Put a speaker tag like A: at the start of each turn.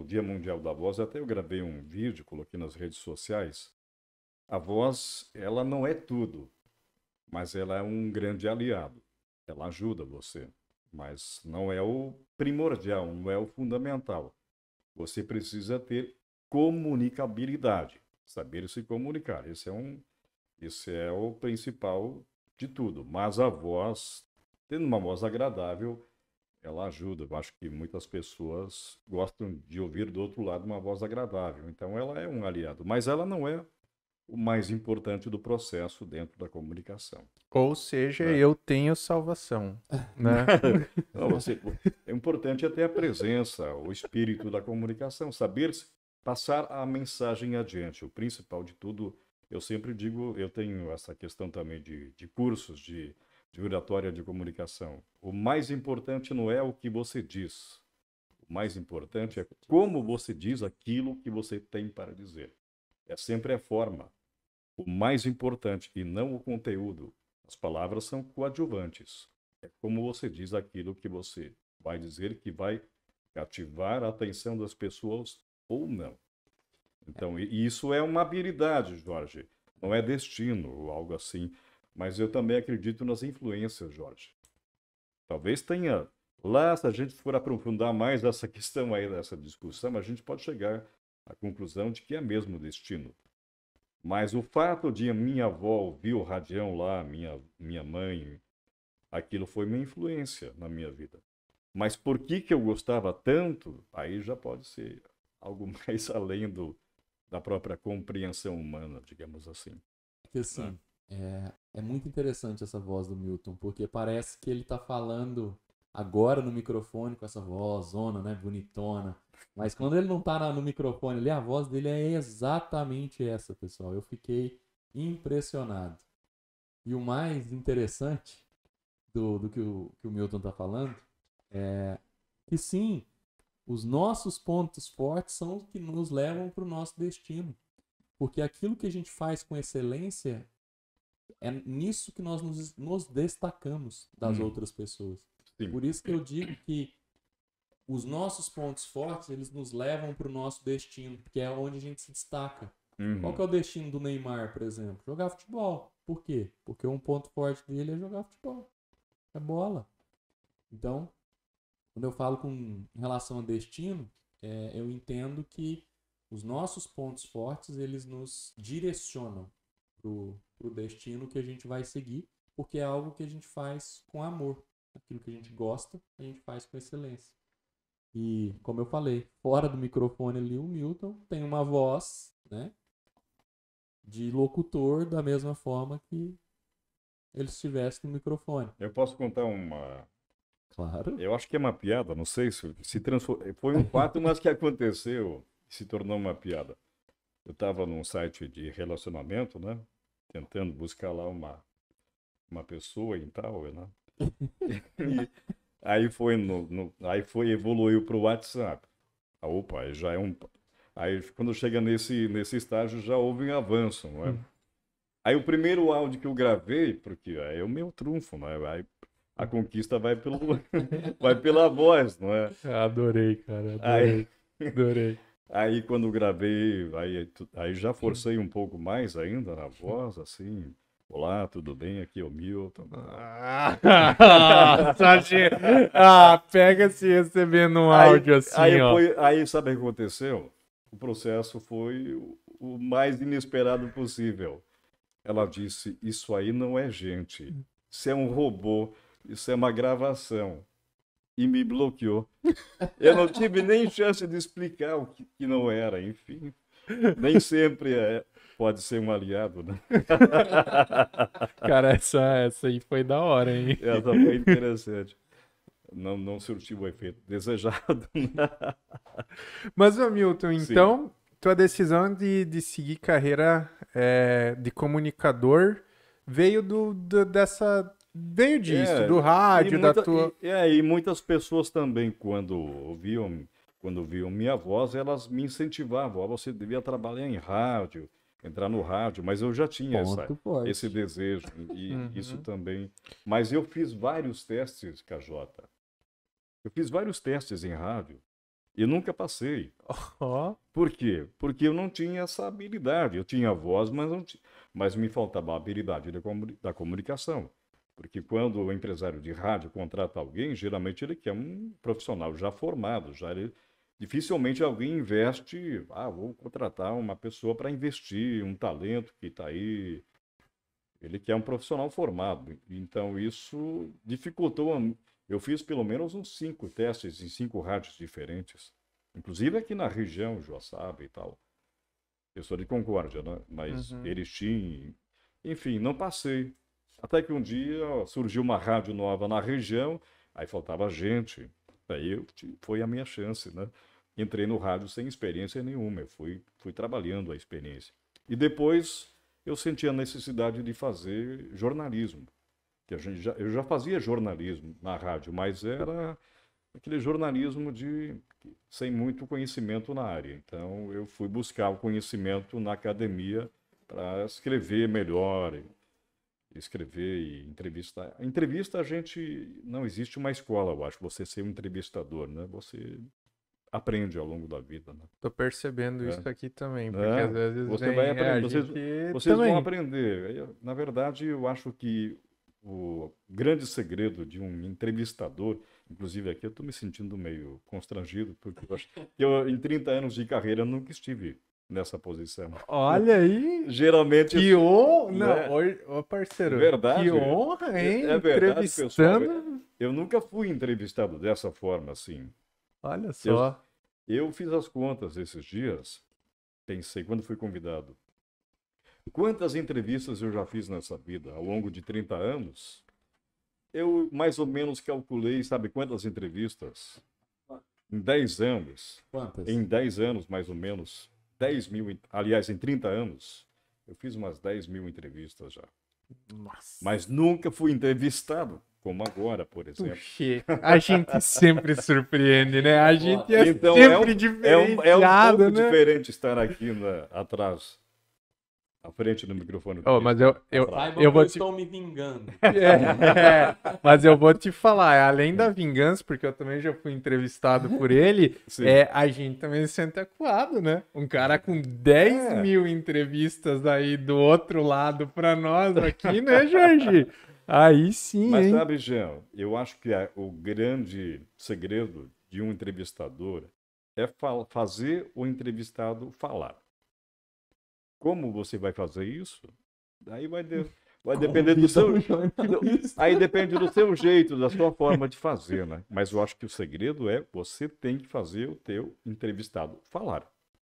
A: Dia Mundial da Voz, até eu gravei um vídeo, coloquei nas redes sociais. A voz, ela não é tudo, mas ela é um grande aliado. Ela ajuda você, mas não é o primordial, não é o fundamental. Você precisa ter comunicabilidade, saber se comunicar. Esse é o principal de tudo. Mas a voz, tendo uma voz agradável, ela ajuda. Eu acho que muitas pessoas gostam de ouvir do outro lado uma voz agradável. Então ela é um aliado, mas ela não é o mais importante do processo dentro da comunicação,
B: Ou seja,
A: né?
B: eu tenho salvação, né?
A: Não, é importante até a presença, o espírito da comunicação, saber passar a mensagem adiante. O principal de tudo, eu sempre digo, eu tenho essa questão também de cursos de oratória de comunicação. O mais importante não é o que você diz, o mais importante é como você diz aquilo que você tem para dizer. É sempre a forma. O mais importante, e não o conteúdo. As palavras são coadjuvantes. É como você diz aquilo que você vai dizer que vai cativar a atenção das pessoas ou não. Então, e isso é uma habilidade, Jorge. Não é destino ou algo assim. Mas eu também acredito nas influências, Jorge. Talvez tenha. Lá, se a gente for aprofundar mais essa questão aí, dessa discussão, a gente pode chegar à conclusão de que é mesmo destino. Mas o fato de a minha avó ouvir o radião lá, minha mãe, aquilo foi uma influência na minha vida. Mas por que que eu gostava tanto? Aí já pode ser algo mais além da própria compreensão humana, digamos assim.
C: Porque
A: Né?
C: assim, é muito interessante essa voz do Milton, porque parece que ele tá falando agora no microfone com essa voz, zona, né, bonitona. Mas quando ele não tá no microfone ali, a voz dele é exatamente essa, pessoal. Eu fiquei impressionado. E o mais interessante do que o Milton tá falando é que sim, os nossos pontos fortes são os que nos levam para o nosso destino. Porque aquilo que a gente faz com excelência é nisso que nós nos destacamos das outras pessoas.
A: Sim.
C: Por isso que eu digo que os nossos pontos fortes, eles nos levam para o nosso destino, que é onde a gente se destaca. Qual que é o destino do Neymar, por exemplo? Jogar futebol. Por quê? Porque um ponto forte dele é jogar futebol. É bola. Então, quando eu falo em relação a destino, eu entendo que os nossos pontos fortes, eles nos direcionam pro destino que a gente vai seguir, porque é algo que a gente faz com amor. Aquilo que a gente gosta, a gente faz com excelência. E, como eu falei, fora do microfone ali, o Milton tem uma voz, né, de locutor da mesma forma que ele estivesse no microfone.
A: Eu posso contar uma.
C: Claro.
A: Eu acho que é uma piada, não sei se transformou. Foi um fato, mas que aconteceu e se tornou uma piada. Eu estava num site de relacionamento, né? Tentando buscar lá uma pessoa e tal, né? E aí evoluiu para o WhatsApp. Ah, opa, aí já é um. Aí quando chega nesse estágio já houve um avanço, não é? Aí o primeiro áudio que eu gravei, porque é o meu trunfo, né? Aí a conquista vai vai pela voz, não é?
B: Adorei, cara,
A: Aí,
B: adorei.
A: aí quando eu gravei, aí já forcei um pouco mais ainda na voz, assim. Olá, tudo bem? Aqui é o Milton.
B: Pega se recebendo um áudio assim, ó.
A: Aí sabe o que aconteceu? O processo foi o mais inesperado possível. Ela disse: Isso aí não é gente. Isso é um robô. Isso é uma gravação. E me bloqueou. Eu não tive nem chance de explicar o que não era. Enfim, nem sempre pode ser um aliado, né?
B: Cara, essa aí foi da hora, hein?
A: Essa foi interessante. Não surtiu o efeito desejado.
B: Mas, ô Milton,
A: Sim.
B: então, tua decisão de seguir carreira de comunicador veio veio disso, do rádio, da tua...
A: E muitas pessoas também, quando ouviam minha voz, elas me incentivavam. "Ah, você devia trabalhar em rádio, entrar no rádio", mas eu já tinha
C: Ponto forte.
A: esse desejo, e isso também. Mas eu fiz vários testes, KJ. Eu fiz vários testes em rádio, E nunca passei.
B: Ó.
A: Por quê? Porque eu não tinha essa habilidade. Eu tinha voz, mas me faltava a habilidade da comunicação. Porque quando o empresário de rádio contrata alguém, geralmente ele quer um profissional já formado. Dificilmente alguém investe, vou contratar uma pessoa para investir, um talento que está aí. Ele quer um profissional formado. Então, isso dificultou. Eu fiz pelo menos uns 5 testes em 5 rádios diferentes. Inclusive aqui na região, Joaçaba e tal. Eu sou de Concórdia, né? Mas Erechim, enfim, não passei. Até que um dia surgiu uma rádio nova na região, aí faltava gente. Aí foi a minha chance, né? Entrei no rádio sem experiência nenhuma, eu fui trabalhando a experiência. E depois eu senti a necessidade de fazer jornalismo. Que eu já fazia jornalismo na rádio, mas era aquele jornalismo sem muito conhecimento na área. Então eu fui buscar o conhecimento na academia para escrever melhor, escrever e entrevistar. A entrevista, não existe uma escola, eu acho, você ser um entrevistador, né? Você aprende ao longo da vida, né?
B: Tô percebendo isso aqui também, porque às vezes
A: você vai aprender, vocês
B: também
A: vão aprender. Na verdade, eu acho que o grande segredo de um entrevistador, inclusive aqui eu estou me sentindo meio constrangido, porque eu em 30 anos de carreira nunca estive nessa posição.
B: Olha aí!
A: Geralmente...
B: Que honra!
A: Né?
B: Não, ô parceiro,
A: verdade,
B: que honra, hein?
A: É verdade,
B: entrevistando...
A: pessoal. Eu nunca fui entrevistado dessa forma, assim.
B: Olha só.
A: Eu fiz as contas esses dias, pensei, quando fui convidado, quantas entrevistas eu já fiz nessa vida, ao longo de 30 anos? Eu mais ou menos calculei, sabe quantas entrevistas? Em 10 anos.
C: Quantas?
A: Em 10 anos, mais ou menos. 10 mil, aliás, em 30 anos, eu fiz umas 10 mil entrevistas já.
B: Nossa.
A: Mas nunca fui entrevistado, como agora, por exemplo.
B: Puxa, a gente sempre surpreende, né? A gente é
A: então,
B: sempre diferenciado,
A: é um pouco
B: né?
A: diferente estar aqui atrás, à frente do microfone.
B: Mas
C: estou me vingando.
B: Mas eu vou te falar, além da vingança, porque eu também já fui entrevistado por ele, a gente também se sente acuado, né? Um cara com 10 mil entrevistas aí do outro lado pra nós aqui, né, Jorge? Aí sim,
A: Mas
B: hein?
A: sabe, Jean, eu acho que o grande segredo de um entrevistador é fazer o entrevistado falar. Como você vai fazer isso? Daí vai depender do seu... Aí depende do seu jeito, da sua forma de fazer, né? Mas eu acho que o segredo é você tem que fazer o teu entrevistado falar.